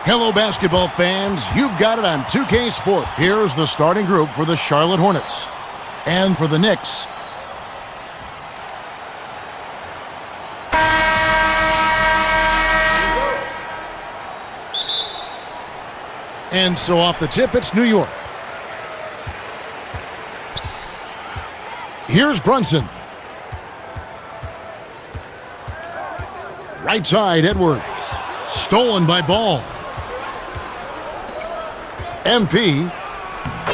Hello, basketball fans. You've got it on 2K Sport. Here's the starting group for the Charlotte Hornets. And for the Knicks. And so off the tip, it's New York. Here's Brunson. Right side, Edwards. Stolen by Ball. MP.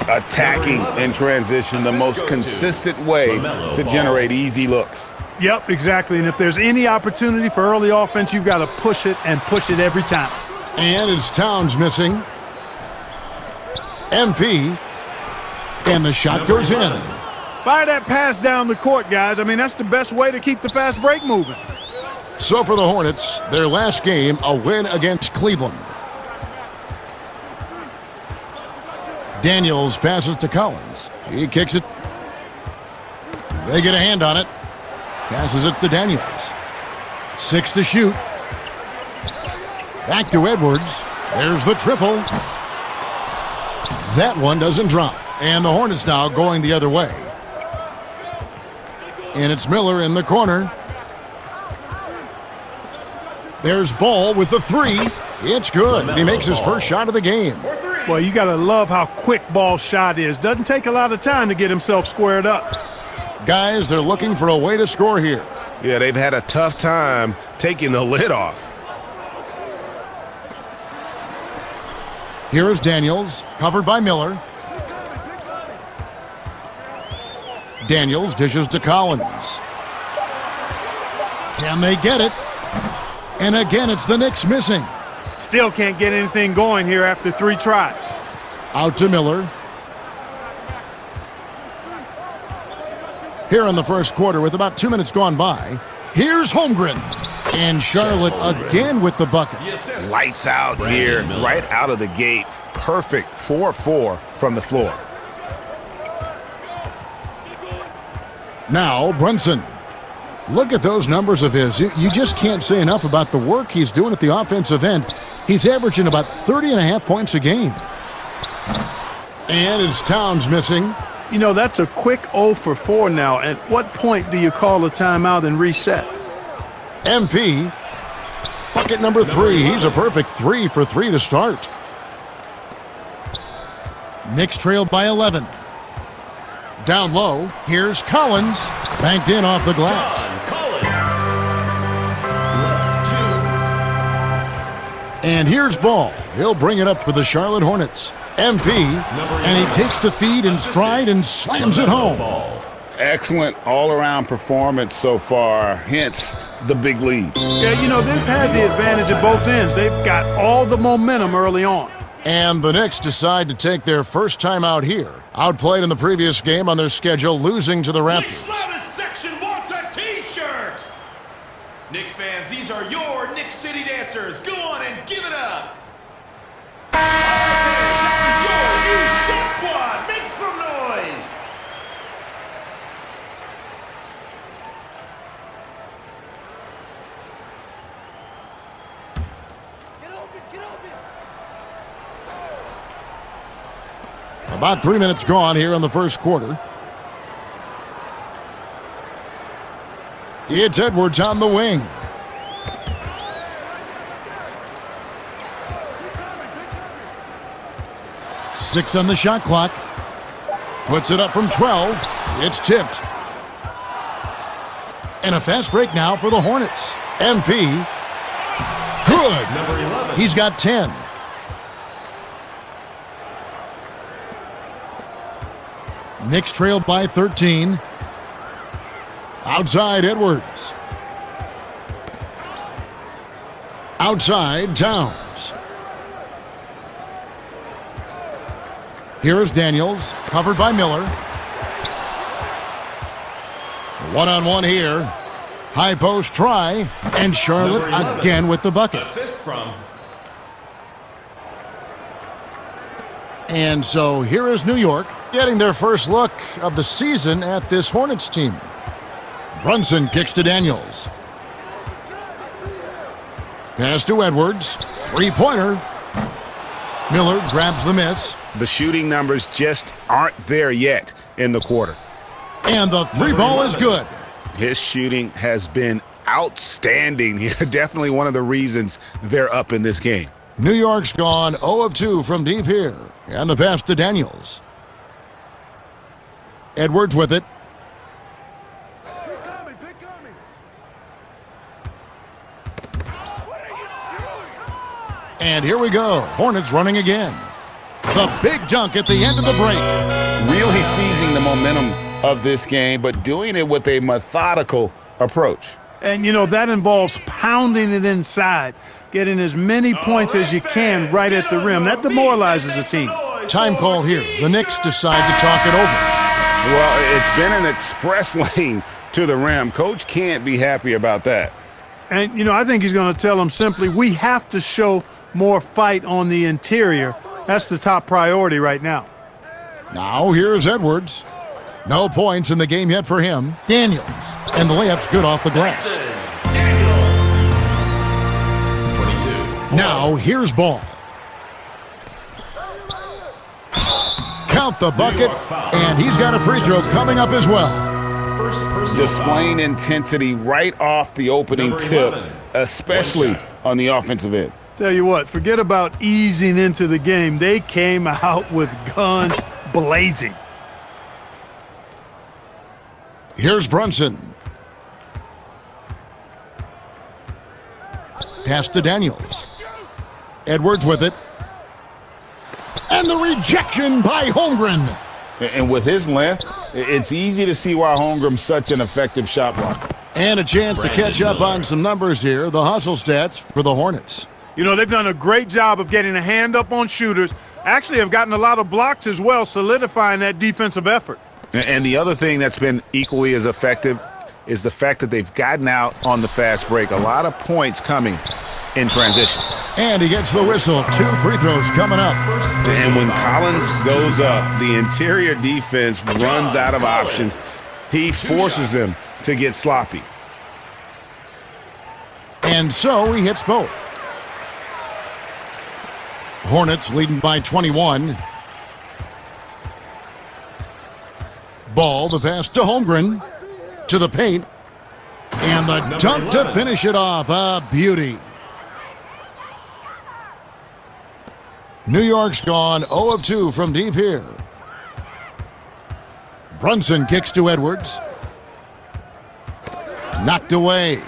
Attacking in transition, the most consistent way to generate easy looks. Yep, exactly. And if there's any opportunity for early offense, you've got to push it and push it every time. And it's Towns missing. MP. And the shot goes in. Fire that pass down the court, guys. I mean, that's the best way to keep the fast break moving. So for the Hornets, their last game, a win against Cleveland. Daniels passes to Collins. He kicks it. They get a hand on it. Passes it to Daniels. 6 to shoot. Back to Edwards. There's the triple. That one doesn't drop. And the Hornets now going the other way. And it's Miller in the corner. There's Ball with the three. It's good. He makes his first shot of the game. Well, you got to love how quick Ball's shot is. Doesn't take a lot of time to get himself squared up. Guys, they're looking for a way to score here. Yeah, they've had a tough time taking the lid off. Here is Daniels, covered by Miller. Daniels dishes to Collins. Can they get it? And again, it's the Knicks missing. Still can't get anything going here after 3 tries. Out to Miller. Here in the first quarter with about 2 minutes gone by, here's Holmgren. And Charlotte again with the bucket. Lights out here, right out of the gate. Perfect 4-4 from the floor. Now Brunson. Look at those numbers of his. You just can't say enough about the work he's doing at the offensive end. He's averaging about 30.5 points a game. And it's Towns missing. You know, that's a quick 0 for 4 now. At what point do you call a timeout and reset? MP. Bucket number 3. He's a perfect 3 for 3 to start. Knicks trailed by 11. Down low, here's Collins. Banked in off the glass. And here's Ball. He'll bring it up for the Charlotte Hornets. MP, and he takes the feed in stride and slams it home. Excellent all-around performance so far, hence the big lead. Yeah, you know, they've had the advantage at both ends. They've got all the momentum early on. And the Knicks decide to take their first time out here. Outplayed in the previous game on their schedule, losing to the Raptors. Knicks loudest section wants a T-shirt. Knicks fans, these are your Knicks City dancers. Go on and give it up. Your East Dance Squad, make some noise. About 3 minutes gone here in the first quarter. It's Edwards on the wing. Six on the shot clock. Puts it up from 12. It's tipped. And a fast break now for the Hornets. MP. Good. Number 11. He's got 10. Knicks trailed by 13. Outside, Edwards. Outside, Towns. Here's Daniels, covered by Miller. One-on-one here. High post try, and Charlotte again with the bucket. Assist from. And so here is New York getting their first look of the season at this Hornets team. Brunson kicks to Daniels. Pass to Edwards. Three-pointer. Miller grabs the miss. The shooting numbers just aren't there yet in the quarter. And the three ball is good. His shooting has been outstanding here. Definitely one of the reasons they're up in this game. New York's gone 0 of 2 from deep here. And the pass to Daniels. Edwards with it. And here we go. Hornets running again. The big dunk at the end of the break. Really seizing the momentum of this game, but doing it with a methodical approach. And, you know, that involves pounding it inside, getting as many points as you can right at the rim. That demoralizes a team. Time call here. The Knicks decide to talk it over. Well, it's been an express lane to the rim. Coach can't be happy about that. And, you know, I think he's going to tell them simply, we have to show more fight on the interior. That's the top priority right now. Now here's Edwards. No points in the game yet for him. Daniels. And the layup's good off the glass. Daniels. 22. Now here's Ball. Count the bucket, and he's got a free throw coming up as well. Displaying intensity right off the opening tip, especially on the offensive end. Tell you what, forget about easing into the game. They came out with guns blazing. Here's Brunson. Pass to Daniels. Edwards with it. And the rejection by Holmgren. And with his length, it's easy to see why Holmgren's such an effective shot blocker. And a chance to catch up on some numbers here. The hustle stats for the Hornets. You know, they've done a great job of getting a hand up on shooters. Actually have gotten a lot of blocks as well, solidifying that defensive effort. And the other thing that's been equally as effective is the fact that they've gotten out on the fast break. A lot of points coming in transition. And he gets the whistle. 2 free throws coming up. And when Collins goes up, the interior defense runs out of options. He forces them to get sloppy. And so he hits both. Hornets leading by 21. Ball, the pass to Holmgren. To the paint. And the dunk to finish it off. A beauty. New York's gone 0 of 2 from deep here. Brunson kicks to Edwards. Knocked away.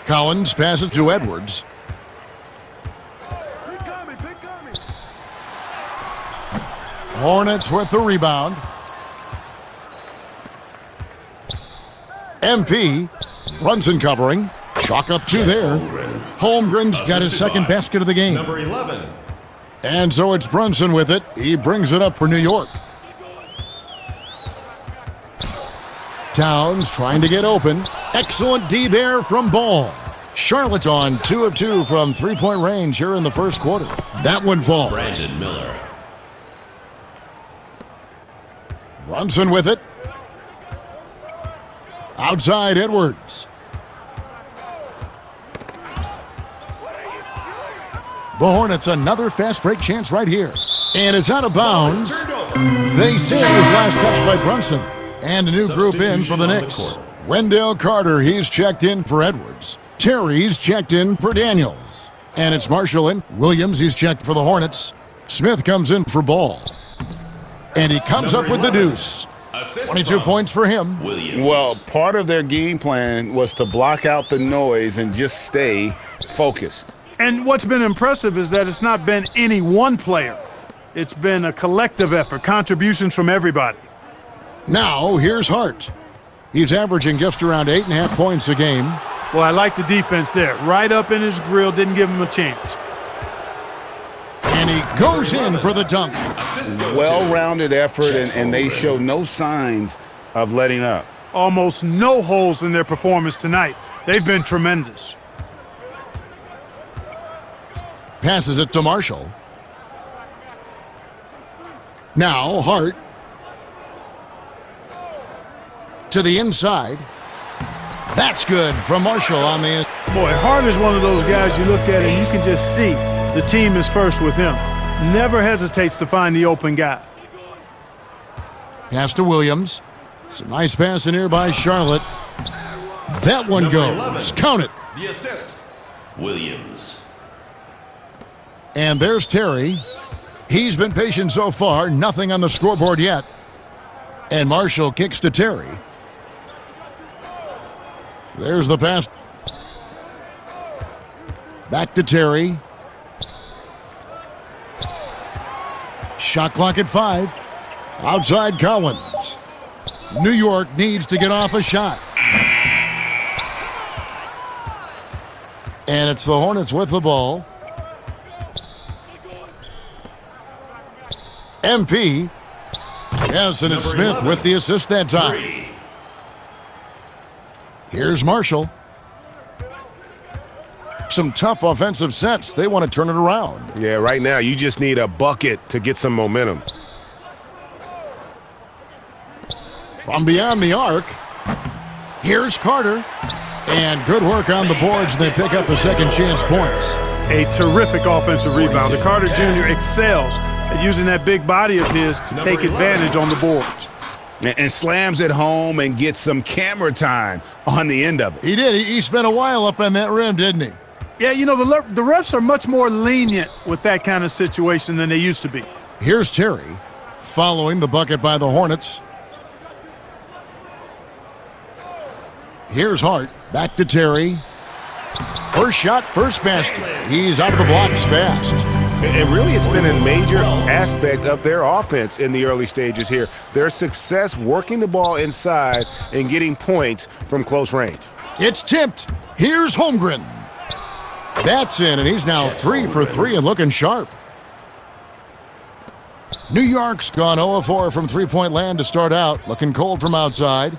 Collins passes to Edwards. Hornets with the rebound. MP. Brunson covering. Chalk up 2 there. Holmgren's got his second basket of the game. Number 11. And so it's Brunson with it. He brings it up for New York. Towns trying to get open. Excellent D there from Ball. Charlotte's on 2 of 2 from three-point range here in the first quarter. That one falls. Brandon Miller. Brunson with it. Outside Edwards. The Hornets another fast break chance right here. And it's out of bounds. They say it was last touched by Brunson. And a new group in for the Knicks. Wendell Carter, he's checked in for Edwards. Terry's checked in for Daniels. And it's Marshall in. Williams, he's checked for the Hornets. Smith comes in for Ball. And he comes up with the deuce. 22 points for him. Williams. Well, part of their game plan was to block out the noise and just stay focused. And what's been impressive is that it's not been any one player. It's been a collective effort, contributions from everybody. Now, here's Hart. He's averaging just around 8.5 points a game. Well, I like the defense there. Right up in his grill, didn't give him a chance. And he goes in for the dunk. Well-rounded effort, and they show no signs of letting up. Almost no holes in their performance tonight. They've been tremendous. Passes it to Marshall. Now, Hart. To the inside. That's good from Marshall on the... Boy, Hart is one of those guys you look at and you can just see the team is first with him. Never hesitates to find the open guy. Pass to Williams. Some nice passing here by Charlotte. That one Number goes. 11. Count it. The assist, Williams. And there's Terry. He's been patient so far. Nothing on the scoreboard yet. And Marshall kicks to Terry. There's the pass. Back to Terry. Shot clock at 5. Outside Collins. New York needs to get off a shot. And it's the Hornets with the ball. MP. Yes, and it's Number Smith 11. with the assist that time. 3. Here's Marshall. Some tough offensive sets. They want to turn it around. Yeah, right now you just need a bucket to get some momentum. From beyond the arc, here's Carter. And good work on the boards. They pick up the second chance points. A terrific offensive rebounder. Carter Jr. excels at using that big body of his to take advantage on the boards. And slams it home and gets some camera time on the end of it. He did. He spent a while up on that rim, didn't he? Yeah, you know, the refs are much more lenient with that kind of situation than they used to be. Here's Terry following the bucket by the Hornets. Here's Hart. Back to Terry. First shot, first basket. He's out of the blocks fast. And really, it's been a major aspect of their offense in the early stages here. Their success working the ball inside and getting points from close range. It's tipped. Here's Holmgren. That's in, and he's now 3 for 3 and looking sharp. New York's gone 0-4 from three-point land to start out. Looking cold from outside.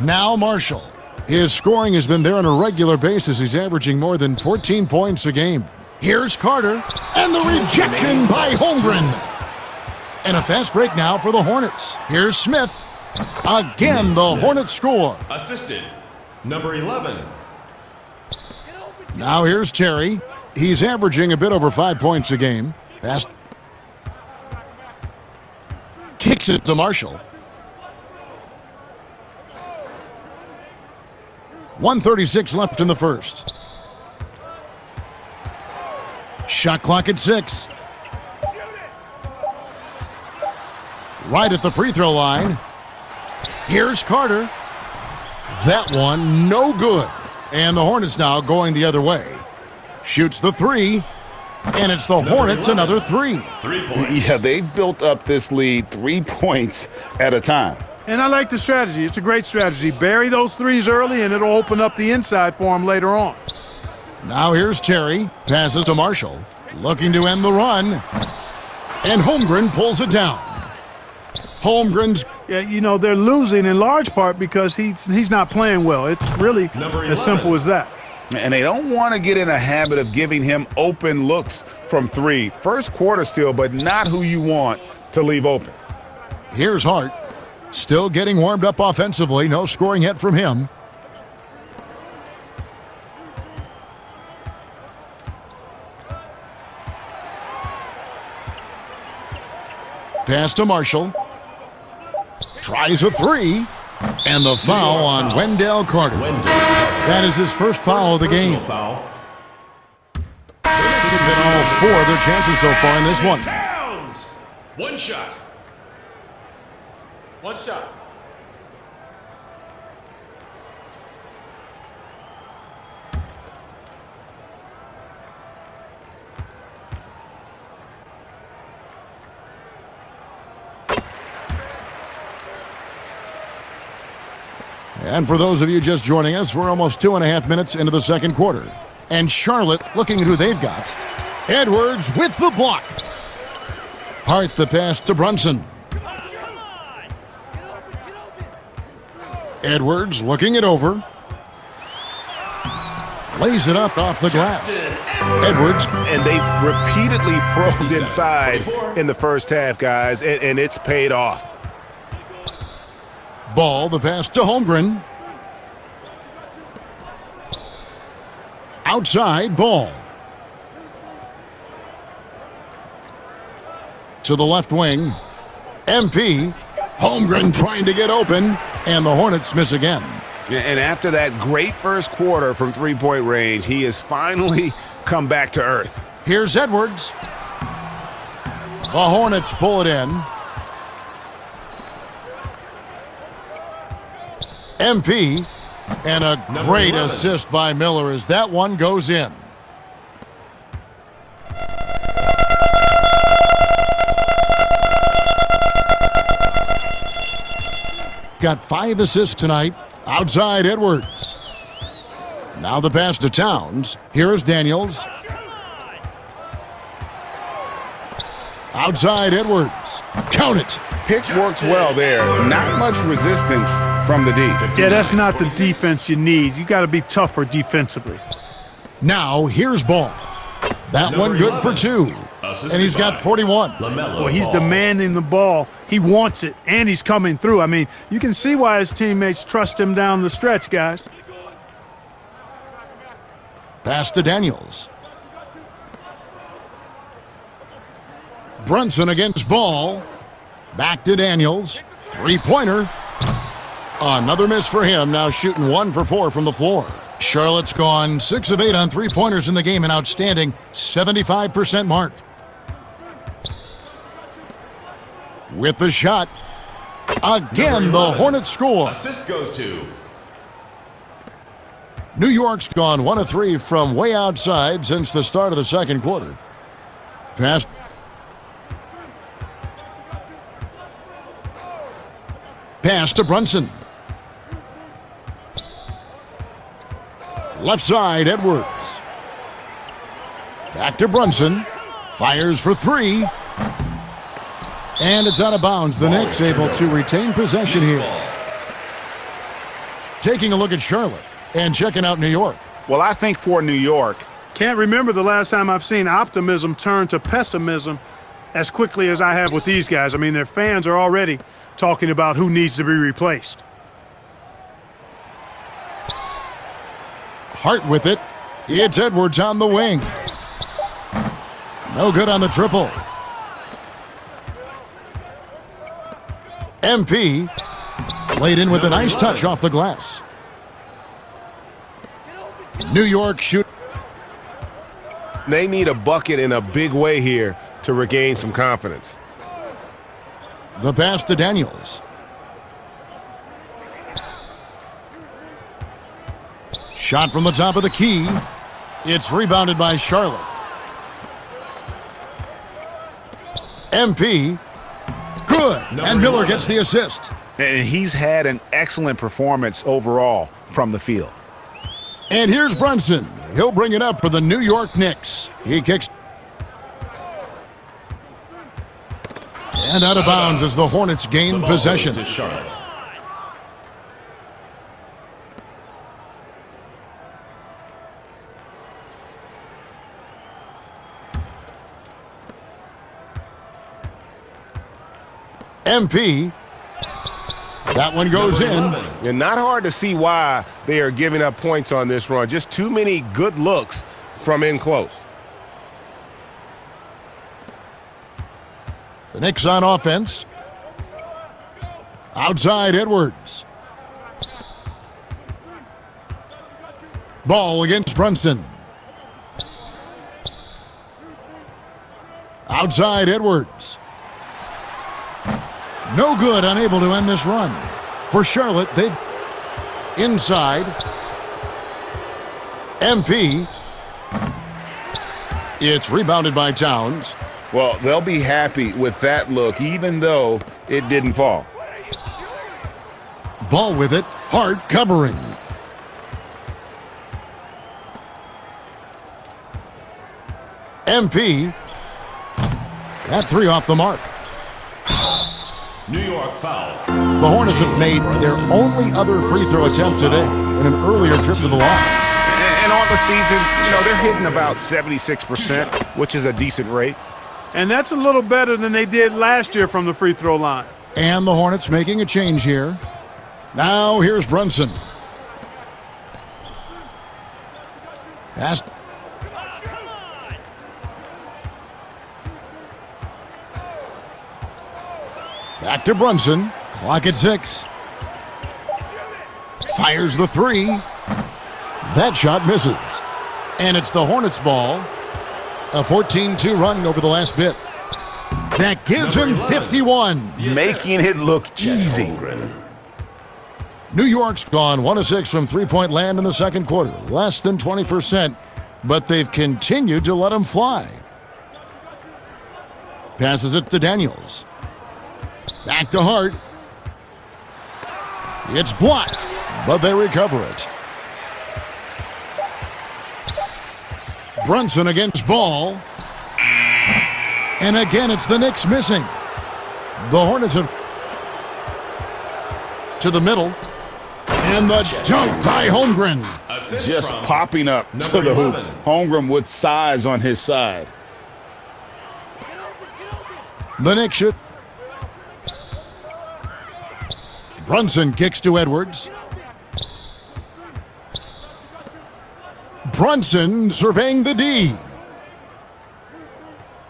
Now Marshall. His scoring has been there on a regular basis. He's averaging more than 14 points a game. Here's Carter, and the rejection by Holmgren. And a fast break now for the Hornets. Here's Smith. Again, the Hornets score. Assisted, number 11. Now here's Terry. He's averaging a bit over 5 points a game. Pass. Kicks it to Marshall. 1:36 left in the first. Shot clock at 6. Right at the free throw line. Here's Carter. That one, no good. And the Hornets now going the other way. Shoots the 3. And it's the Hornets 11. another 3. 3 points. Yeah, they built up this lead 3 points at a time. And I like the strategy. It's a great strategy. Bury those threes early, and it'll open up the inside for him later on. Now here's Terry. Passes to Marshall. Looking to end the run. And Holmgren pulls it down. Holmgren's. Yeah, you know, they're losing in large part because he's not playing well. It's really Number as 11. simple as that. And they don't want to get in a habit of giving him open looks from 3. First quarter still, but not who you want to leave open. Here's Hart. Still getting warmed up offensively. No scoring yet from him. Pass to Marshall. Tries a 3. And the foul on Wendell Carter. That is his first foul of the game. Foul. They've been all 4 of their chances so far in this one. Towns. 1 shot. 1 shot. And for those of you just joining us, we're almost 2.5 minutes into the second quarter. And Charlotte looking at who they've got. Edwards with the block. Hart the pass to Brunson. Edwards looking it over. Lays it up off the glass. Edwards. And they've repeatedly probed inside in the first half, guys, and it's paid off. Ball, the pass to Holmgren. Outside ball. To the left wing. MP. Holmgren trying to get open, and the Hornets miss again. And after that great first quarter from three-point range, he has finally come back to earth. Here's Edwards. The Hornets pull it in. MP. And a great assist by Miller as that one goes in. Got 5 assists tonight. Outside Edwards. Now the pass to Towns. Here is Daniels. Outside Edwards. Count it. Pick works well there. Not much resistance from the D. Yeah, that's not the defense you need. You got to be tougher defensively. Now here's Ball. That one good for 2. And he's got 41. Boy, he's demanding the ball. He wants it, and he's coming through. I mean, you can see why his teammates trust him down the stretch, guys. Pass to Daniels. Brunson against Ball. Back to Daniels. 3-pointer. Another miss for him. Now shooting 1 for 4 from the floor. Charlotte's gone 6 of 8 on 3-pointers in the game, an outstanding 75% mark. With the shot. Again, the Hornets score. Assist goes to New York's gone 1 of 3 from way outside since the start of the second quarter. Pass. Pass to Brunson. Left side, Edwards. Back to Brunson. Fires for 3. And it's out of bounds. The Knicks able to retain possession here. Taking a look at Charlotte and checking out New York. Well, I think for New York, Can't remember the last time I've seen optimism turn to pessimism as quickly as I have with these guys. I mean, their fans are already talking about who needs to be replaced. Hart with it. It's Edwards on the wing. No good on the triple. MP laid in with a nice touch off the glass. New York shoot. they need a bucket in a big way here to regain some confidence. The pass to Daniels. Shot from the top of the key. It's rebounded by Charlotte. MP. Good. And Miller gets the assist. And he's had an excellent performance overall from the field. And here's Brunson. He'll bring it up for the New York Knicks. He kicks. And out of bounds as the Hornets gain possession. To Charlotte. MP. That one goes in. And not hard to see why they are giving up points on this run. Just too many good looks from in close. The Knicks on offense. Outside Edwards. Ball against Brunson. Outside Edwards. No good, unable to end this run. For Charlotte, they inside. MP. It's rebounded by Towns. Well, they'll be happy with that look, even though it didn't fall. Ball with it. Hart covering. MP. That three off the mark. New York foul. The Hornets have made their only other free throw attempt today in an earlier trip to the line. And on the season, they're hitting about 76%, which is a decent rate. And that's a little better than they did last year from the free throw line. And the Hornets making a change here. Now here's Brunson. Pass. Back to Brunson. Clock at 6. Fires the 3. That shot misses. And it's the Hornets' ball. A 14-2 run over the last bit. That gives him 51. Making it look easy. New York's gone 1 of 6 from three-point land in the second quarter. Less than 20%, but they've continued to let them fly. Passes it to Daniels. Back to Hart. It's blocked, but they recover it. Brunson against Ball. And again, it's the Knicks missing. The Hornets have to the middle. And the dunk by Holmgren. Just popping up to the hoop. Holmgren with size on his side. The Knicks shoot. Brunson kicks to Edwards. Brunson surveying the D.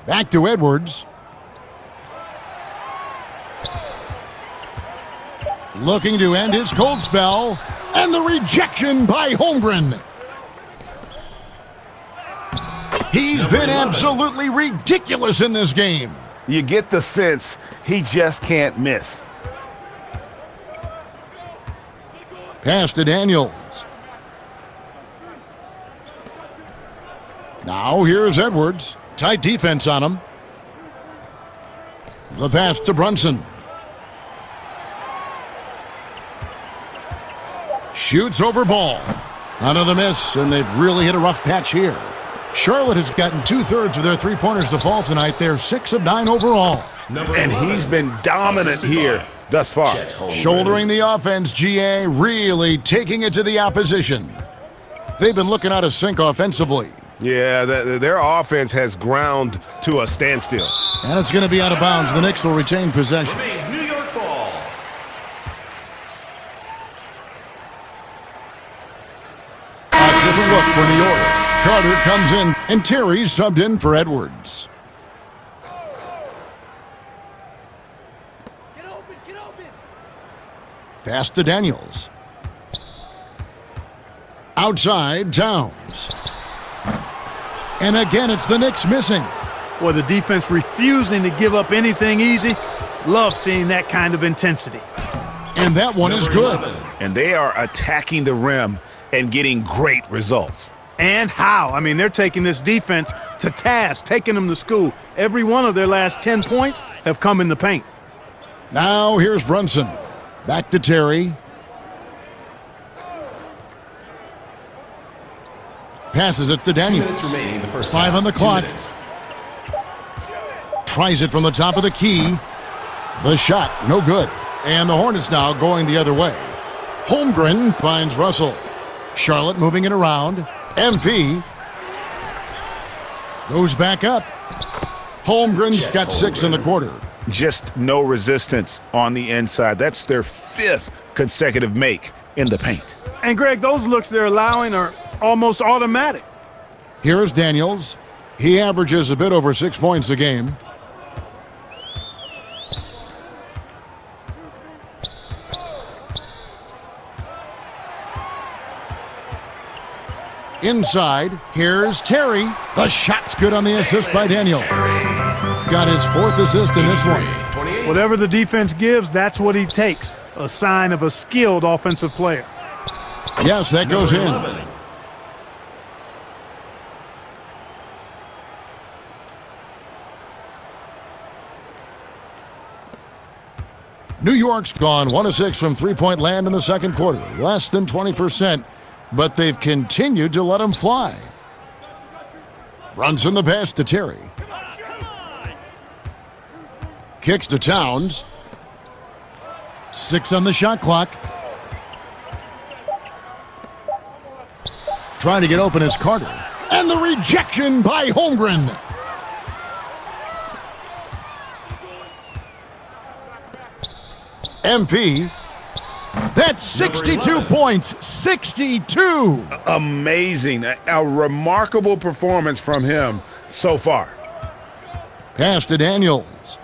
Back to Edwards. Looking to end his cold spell. And the rejection by Holmgren. He's been absolutely ridiculous in this game. You get the sense he just can't miss. Pass to Daniels. Now here's Edwards. Tight defense on him. The pass to Brunson. Shoots over Ball. Another miss, and they've really hit a rough patch here. Charlotte has gotten 2/3 of their three-pointers to fall tonight. They're 6 of 9 overall. And he's been dominant here thus far. Shouldering the offense, GA really taking it to the opposition. They've been looking out of sync offensively. Yeah, their offense has ground to a standstill. And it's going to be out of bounds. The Knicks will retain possession. Remains New York ball. A different look for New York. Carter comes in, and Terry subbed in for Edwards. Get open. Pass to Daniels. Outside, Towns. And again, it's the Knicks missing. Boy, the defense refusing to give up anything easy. Love seeing that kind of intensity. And that one is good. And they are attacking the rim and getting great results. And how? I mean, they're taking this defense to task, taking them to school. Every one of their last 10 points have come in the paint. Now here's Brunson. Back to Terry. Passes it to 2 Daniels. minutes remaining in the first 5 half. on the 2 clock. minutes. Tries it from the top of the key. The shot, no good. And the Hornets now going the other way. Holmgren finds Russell. Charlotte moving it around. MP goes back up. Holmgren's got 6 in the quarter. Just no resistance on the inside. That's their 5th consecutive make in the paint. And, Greg, those looks they're allowing are almost automatic. Here's Daniels. He averages a bit over 6 points a game. Inside, here's Terry. The shot's good on the assist by Daniels. Got his 4th assist in this one. 28. Whatever the defense gives, that's what he takes. A sign of a skilled offensive player. Yes, that goes in. 11. New York's gone 1 of 6 from three-point land in the second quarter. Less than 20%, but they've continued to let them fly. Brunson the pass to Terry. Kicks to Towns. 6 on the shot clock. Trying to get open is Carter. And the rejection by Holmgren. MP That's 62 points. 62. Amazing. A remarkable performance from him so far. Pass to Daniels.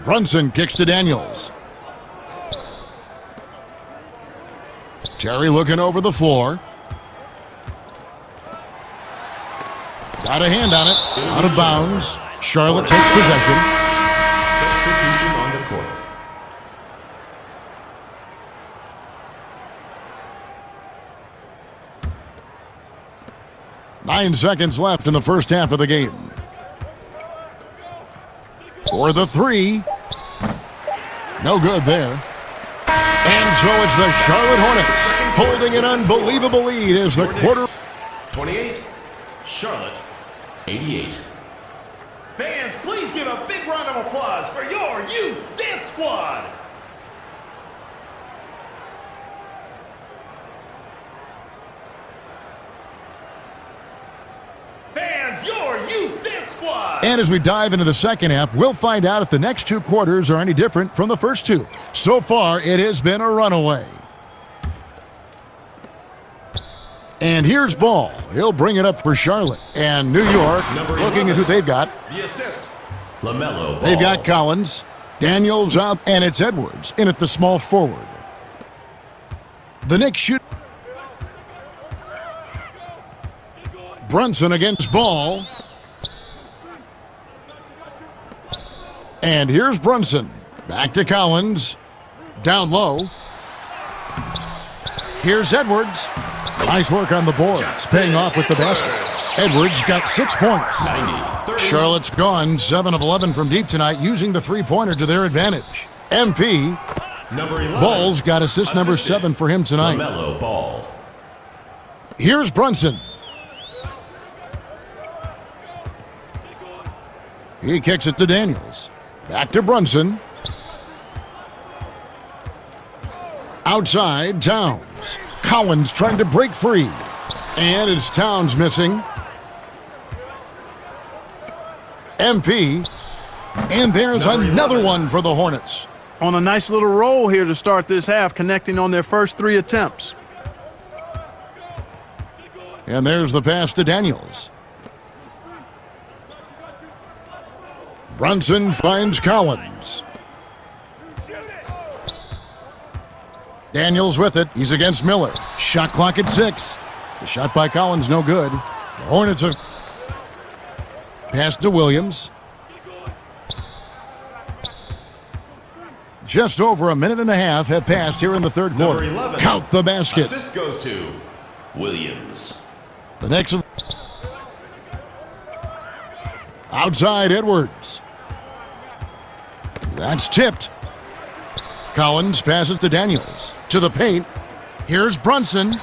Brunson kicks to Daniels. Terry looking over the floor. Got a hand on it. Out of bounds. Charlotte takes possession. Substitution on the court. Nine seconds left in the first half of the game. For the three. No good there. And so it's the Charlotte Hornets holding an unbelievable lead as the quarter. 28. Charlotte 88. Fans, please give a big round of applause for your youth dance squad. Fans, your youth dance squad. And as we dive into the second half, we'll find out if the next two quarters are any different from the first two. So far, it has been a runaway. And here's Ball. He'll bring it up for Charlotte. And New York, looking at who they've got. The assist. LaMelo Ball. They've got Collins. Daniels out, and it's Edwards in at the small forward. The Knicks shoot. Brunson against Ball. And here's Brunson. Back to Collins. Down low. Here's Edwards. Nice work on the boards. Paying off with the basket. Edwards got 6 points. 90. Charlotte's gone 7 of 11 from deep tonight, using the three-pointer to their advantage. MP. Number 11. Ball's got assist number 7 for him tonight. LaMelo Ball. Here's Brunson. He kicks it to Daniels. Back to Brunson. Outside, Towns. Collins trying to break free. And it's Towns missing. MP. And there's another one for the Hornets. On a nice little roll here to start this half, connecting on their first 3 attempts. And there's the pass to Daniels. Brunson finds Collins. Daniels with it. He's against Miller. Shot clock at 6. The shot by Collins no good. The Hornets have passed to Williams. Just over a minute and a half have passed here in the third quarter. 11. Count the basket. Assist goes to Williams. The next outside Edwards. That's tipped. Collins passes to Daniels. To the paint. Here's Brunson.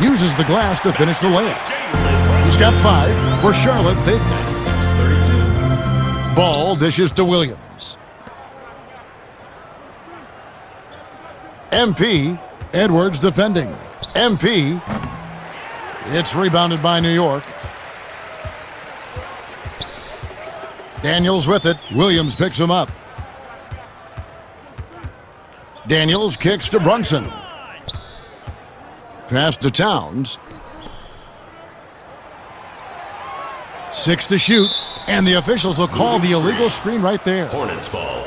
Uses the glass to finish the layup. He's got 5 for Charlotte. 96-32. Ball dishes to Williams. MP. Edwards defending. MP. It's rebounded by New York. Daniels with it. Williams picks him up. Daniels kicks to Brunson. Pass to Towns. 6 to shoot. And the officials will call the illegal screen right there. Hornets ball.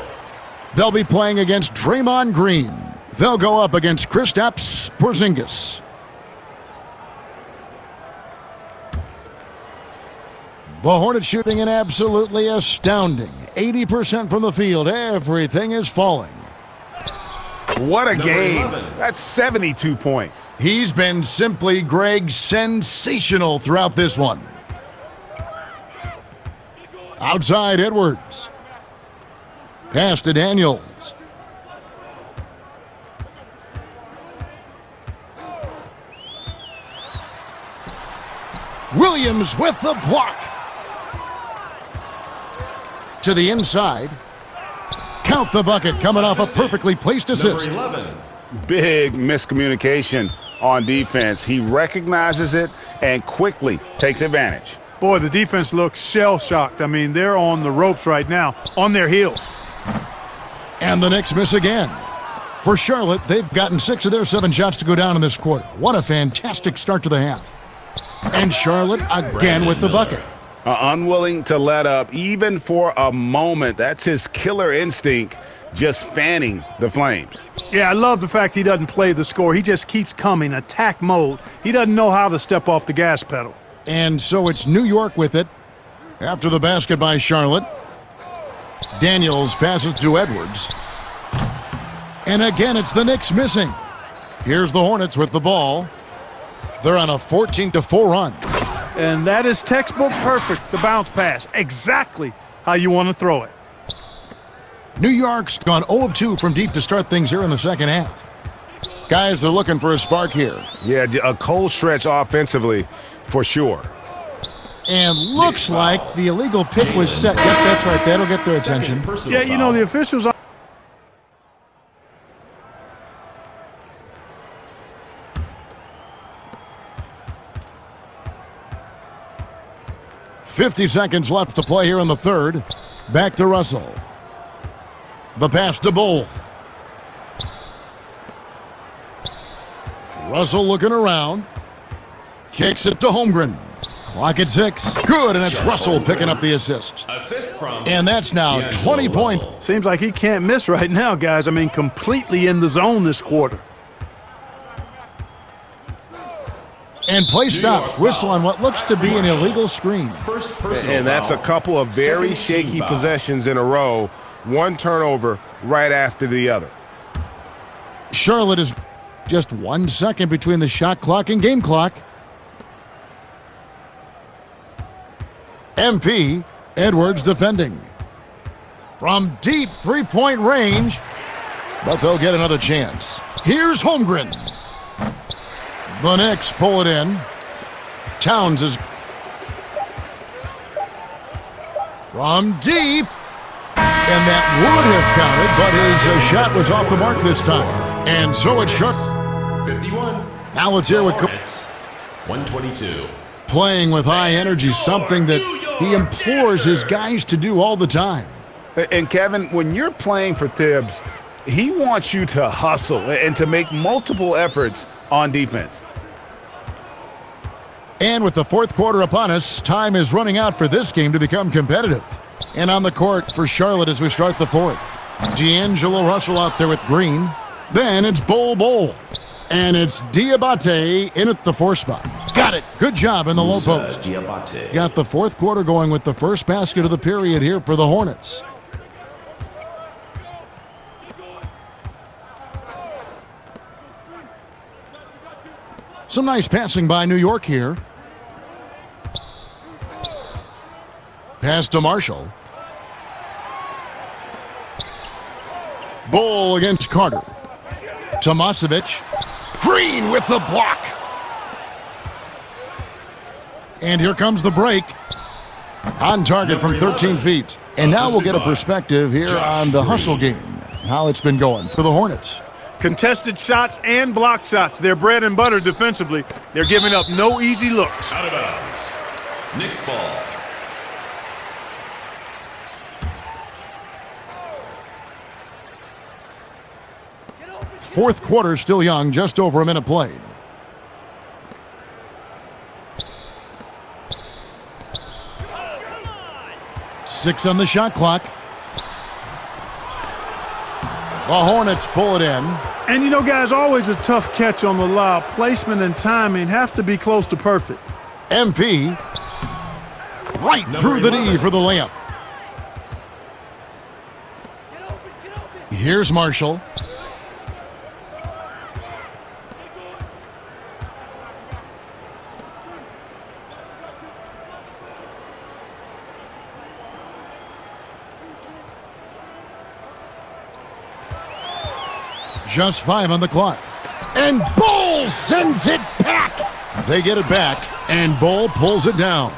They'll be playing against Draymond Green. They'll go up against Kristaps Porzingis. The Hornets shooting an absolutely astounding 80% from the field. Everything is falling. What a game. 11. That's 72 points. He's been simply, Greg, sensational throughout this one. Outside Edwards. Pass to Daniels. Williams with the block. To the inside. Count the bucket, coming off a perfectly placed assist. Number 11. Big miscommunication on defense. He recognizes it and quickly takes advantage. Boy, the defense looks shell-shocked. I mean, they're on the ropes right now, on their heels. And the Knicks miss again. For Charlotte, they've gotten 6 of their 7 shots to go down in this quarter. What a fantastic start to the half. And Charlotte again with the bucket. Unwilling to let up even for a moment. That's his killer instinct, just fanning the Flames. Yeah, I love the fact he doesn't play the score. He just keeps coming, attack mode. He doesn't know how to step off the gas pedal. And so it's New York with it. After the basket by Charlotte, Daniels passes to Edwards. And again, it's the Knicks missing. Here's the Hornets with the ball. They're on a 14-4 run. And that is textbook perfect, the bounce pass. Exactly how you want to throw it. New York's gone 0 of 2 from deep to start things here in the second half. Guys are looking for a spark here. Yeah, a cold stretch offensively for sure. And looks like the illegal pick was set. Yep, that's right. That'll get their attention. Yeah, you know, the officials are... 50 seconds left to play here in the third. Back to Russell. The pass to Bull. Russell looking around. Kicks it to Holmgren. Clock at 6. Good, and it's Russell picking up the assist. Assist from. And that's now 20 points. Seems like he can't miss right now, guys. I mean, completely in the zone this quarter. And play stops. Whistle on what looks to be an illegal screen. First personal And that's a foul. couple of very Second team shaky foul. possessions in a row. One turnover right after the other. Charlotte is just 1 second between the shot clock and game clock. MP, Edwards defending. From deep three-point range, but they'll get another chance. Here's Holmgren. The Knicks pull it in. Towns is from deep. And that would have counted, but his shot was off the mark this time. And so it's shut. 51. Now let's hear what Hornets, 122. playing with high energy, something that he implores his guys to do all the time. And Kevin, when you're playing for Thibs, he wants you to hustle and to make multiple efforts on defense. And with the fourth quarter upon us, time is running out for this game to become competitive. And on the court for Charlotte as we start the fourth. D'Angelo Russell out there with Green. Then it's Bol. And it's Diabate in at the 4 spot. Got it. Good job in the low post. Diabate. Got the fourth quarter going with the first basket of the period here for the Hornets. Some nice passing by New York here. Pass to Marshall. Bull against Carter. Tomasevic. Green with the block. And here comes the break. On target from 13 feet. And now we'll get a perspective here on the hustle game. How it's been going for the Hornets. Contested shots and block shots. They're bread and butter defensively. They're giving up no easy looks. Out of bounds. Knicks ball. Fourth quarter still young, just over a minute played. Six on the shot clock. The Hornets pull it in. And you know, guys, always a tough catch on the lob. Placement and timing have to be close to perfect. MP right through the knee for the layup. Here's Marshall. Just 5 on the clock. And Bull sends it back. They get it back, and Bull pulls it down.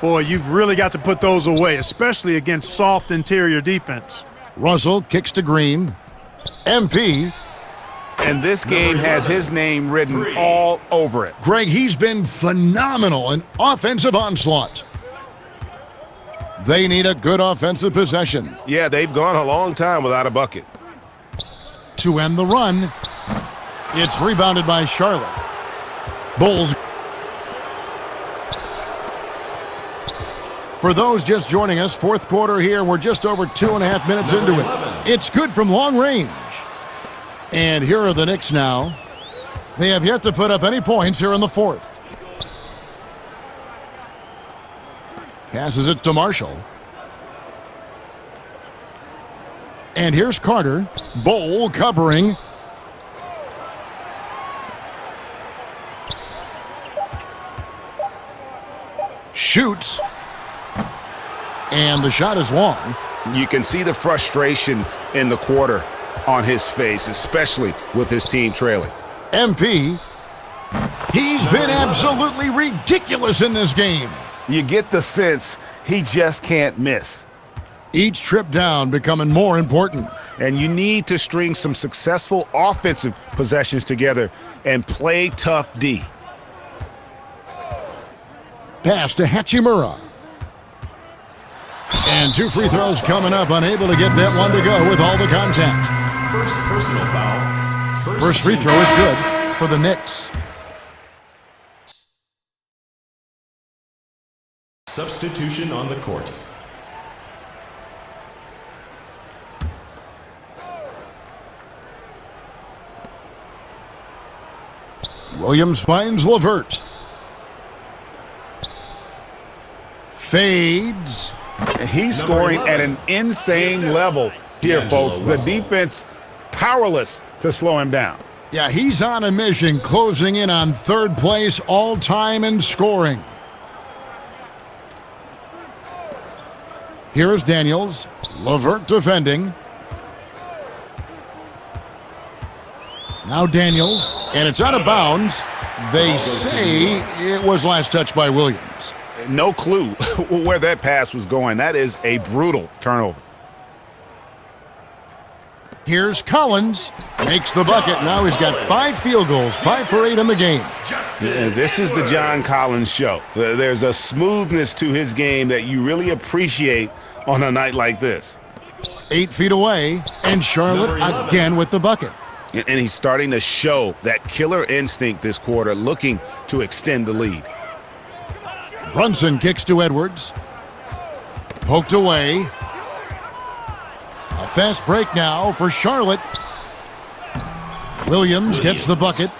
Boy, you've really got to put those away, especially against soft interior defense. Russell kicks to Green. MP. And this game has his name written all over it. Greg, he's been phenomenal in offensive onslaught. They need a good offensive possession. Yeah, they've gone a long time without a bucket. to end the run. It's rebounded by Charlotte. Bulls. For those just joining us, fourth quarter here. We're just over 2.5 minutes into it. It's good from long range. And here are the Knicks now. They have yet to put up any points here in the fourth. Passes it to Marshall. And here's Carter. Bowl covering. Shoots. And the shot is long. You can see the frustration in the quarter on his face, especially with his team trailing. MP, he's been absolutely ridiculous in this game. You get the sense he just can't miss. Each trip down becoming more important. And you need to string some successful offensive possessions together and play tough D. Pass to Hachimura. And 2 free throws coming up, unable to get that one to go with all the contact. First personal foul. First free throw is good for the Knicks. Substitution on the court. Williams finds LeVert. Fades. He's scoring at an insane level here, folks. The defense powerless to slow him down. Yeah, he's on a mission, closing in on third place all-time in scoring. Here's Daniels. LeVert defending. Now Daniels, and it's out of bounds. They say it was last touched by Williams. No clue where that pass was going. That is a brutal turnover. Here's Collins. Makes the bucket. Now he's got 5 field goals, 5 for 8 in the game. This is the John Collins show. There's a smoothness to his game that you really appreciate on a night like this. 8 feet away, and Charlotte again with the bucket. And he's starting to show that killer instinct this quarter, looking to extend the lead. Brunson kicks to Edwards. Poked away. A fast break now for Charlotte. Williams gets the bucket.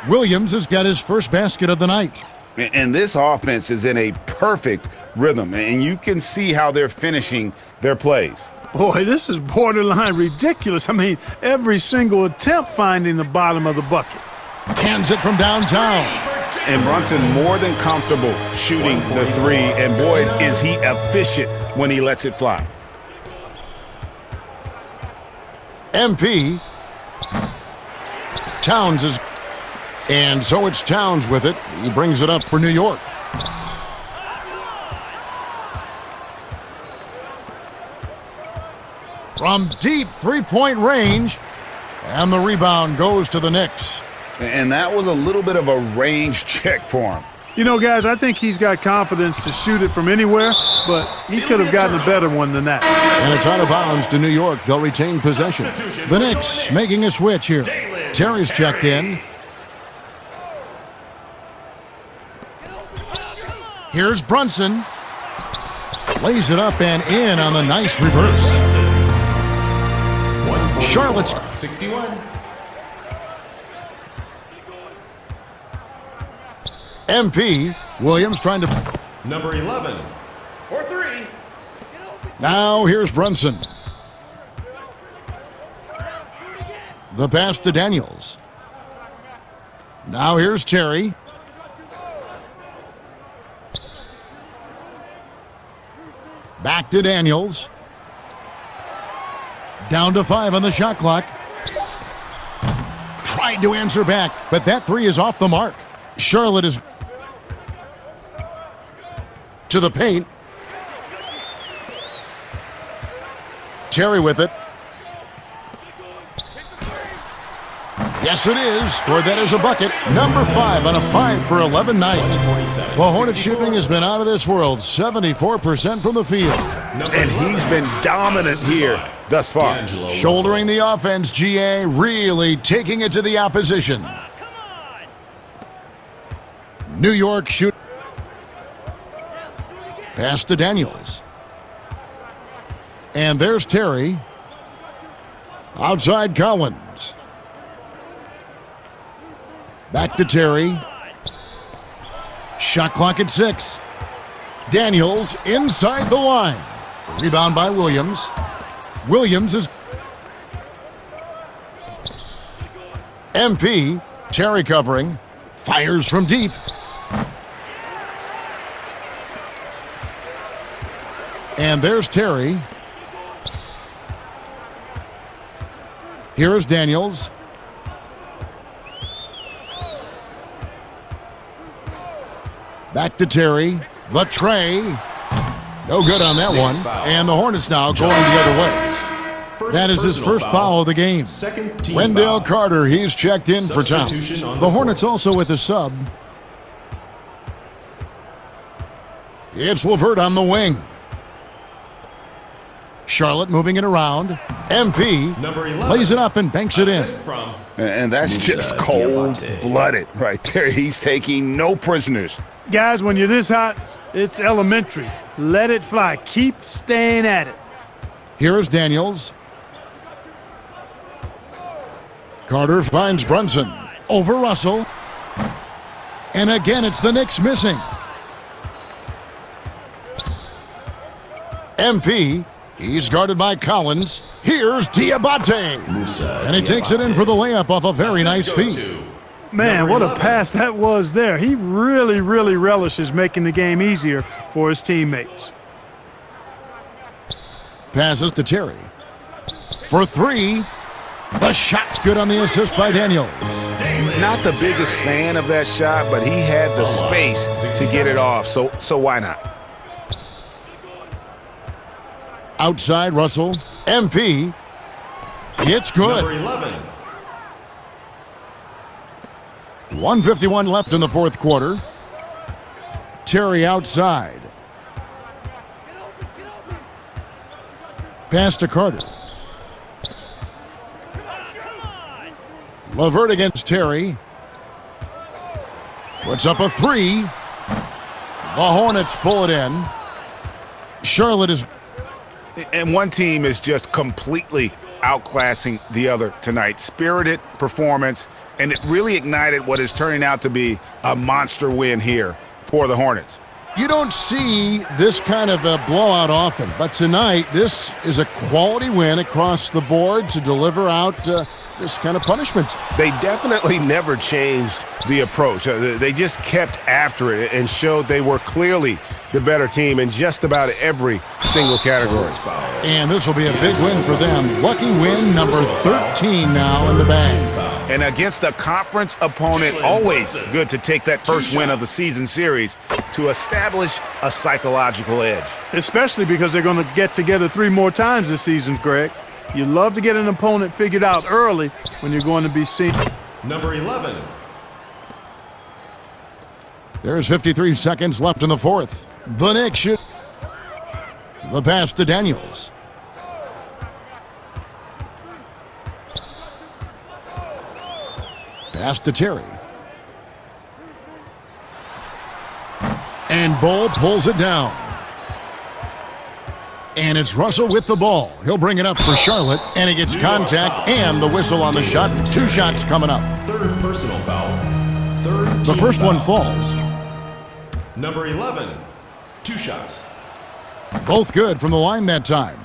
Williams has got his first basket of the night. And this offense is in a perfect rhythm, and you can see how they're finishing their plays. Boy, this is borderline ridiculous. I mean, every single attempt finding the bottom of the bucket. Cans it from downtown. And Brunson more than comfortable shooting the 3, and boy, is he efficient when he lets it fly. MP. Towns is... And so it's Towns with it. He brings it up for New York. From deep three-point range. And the rebound goes to the Knicks. And that was a little bit of a range check for him. You know, guys, I think he's got confidence to shoot it from anywhere, but he could have gotten a better one than that. And it's out of bounds to New York. They'll retain possession. The Knicks making a switch here. Terry's checked in. Here's Brunson. Lays it up and in on the nice reverse. Charlotte's 61. MP. Williams trying to... Number 11. For 3. Now here's Brunson. The pass to Daniels. Now here's Terry. Back to Daniels. Down to 5 on the shot clock. Tried to answer back, but that 3 is off the mark. Charlotte is to the paint. Terry with it. Yes, it is. Scored that as a bucket. Number 5 on a 5 for 11 night. The Hornets shooting has been out of this world. 74% from the field. And he's been dominant here thus far. Shouldering the offense, GA, really taking it to the opposition. New York shoot. Pass to Daniels. And there's Terry. Outside Collins. Back to Terry. Shot clock at 6. Daniels inside the line. Rebound by Williams. Williams is... MP. Terry covering. Fires from deep. And there's Terry. Here is Daniels. Back to Terry. The tray. No good on that one. And the Hornets now going the other way. That is his first foul of the game. Wendell Carter, he's checked in for Towns. The Hornets also with a sub. It's LeVert on the wing. Charlotte moving it around. MP lays it up and banks it in. And that's just cold-blooded right there. He's taking no prisoners. Guys, when you're this hot, it's elementary. Let it fly. Keep staying at it. Here is Daniels. Carter finds Brunson. Over Russell. And again, it's the Knicks missing. MP. He's guarded by Collins. Here's Diabate. And he takes it in for the layup off a very nice feed. Man, what a pass that was there. He really, really relishes making the game easier for his teammates. Passes to Terry. For 3. The shot's good on the assist by Daniels. Not the biggest fan of that shot, but he had the space to get it off, so why not? Outside Russell. MP. It's good. 1:51 left in the fourth quarter. Terry outside. Pass to Carter. LeVert against Terry. Puts up a 3. The Hornets pull it in. Charlotte is... And one team is just completely outclassing the other tonight. Spirited performance, and it really ignited what is turning out to be a monster win here for the Hornets. You don't see this kind of a blowout often, but tonight this is a quality win across the board to deliver out this kind of punishment. They definitely never changed the approach. They just kept after it and showed they were clearly the better team in just about every single category. And this will be a big win for them. Lucky win number 13 now in the bag. And against a conference opponent, always good to take that first win of the season series to establish a psychological edge. Especially because they're going to get together 3 more times this season, Greg. You love to get an opponent figured out early when you're going to be seen. Number 11. There's 53 seconds left in the fourth. The Knicks shoot. The pass to Daniels. Pass to Terry. And Bull pulls it down. And it's Russell with the ball. He'll bring it up for Charlotte, and he gets contact and the whistle on the shot. 2 shots coming up. Third personal foul. Third The first foul. one falls. Number 11. 2 shots. Both good from the line that time.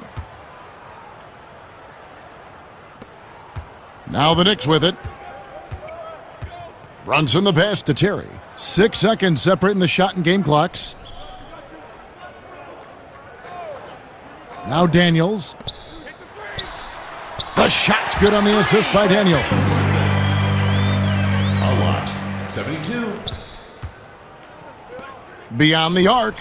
Now the Knicks with it. Brunson the pass to Terry. 6 seconds separating the shot and game clocks. Now Daniels. The shot's good on the assist by Daniels. A lot. 72. Beyond the arc.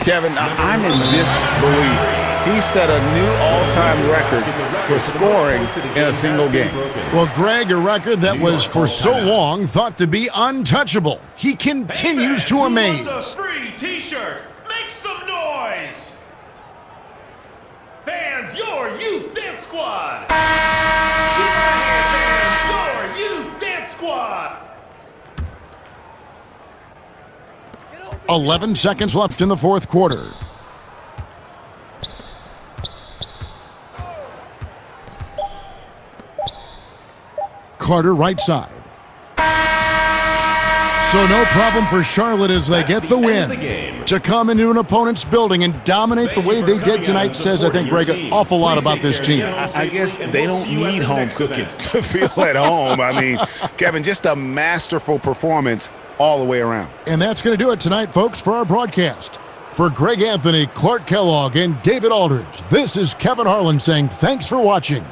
Kevin, I'm in disbelief. He set a new all-time record for scoring in a single game. Well, Greg, a record that was for so long thought to be untouchable. He continues to amaze. Who wants a free t-shirt? Make some noise! Fans, your youth dance squad! Give it a hand, fans, your youth dance squad! 11 seconds left in the fourth quarter. Carter right side. So no problem for Charlotte as they get the win. To come into an opponent's building and dominate the way they did tonight says, I think, Greg, an awful lot about this team. I guess they don't need home cooking to feel at home. I mean, Kevin, just a masterful performance all the way around. And that's going to do it tonight, folks, for our broadcast. For Greg Anthony, Clark Kellogg, and David Aldridge, this is Kevin Harlan saying thanks for watching.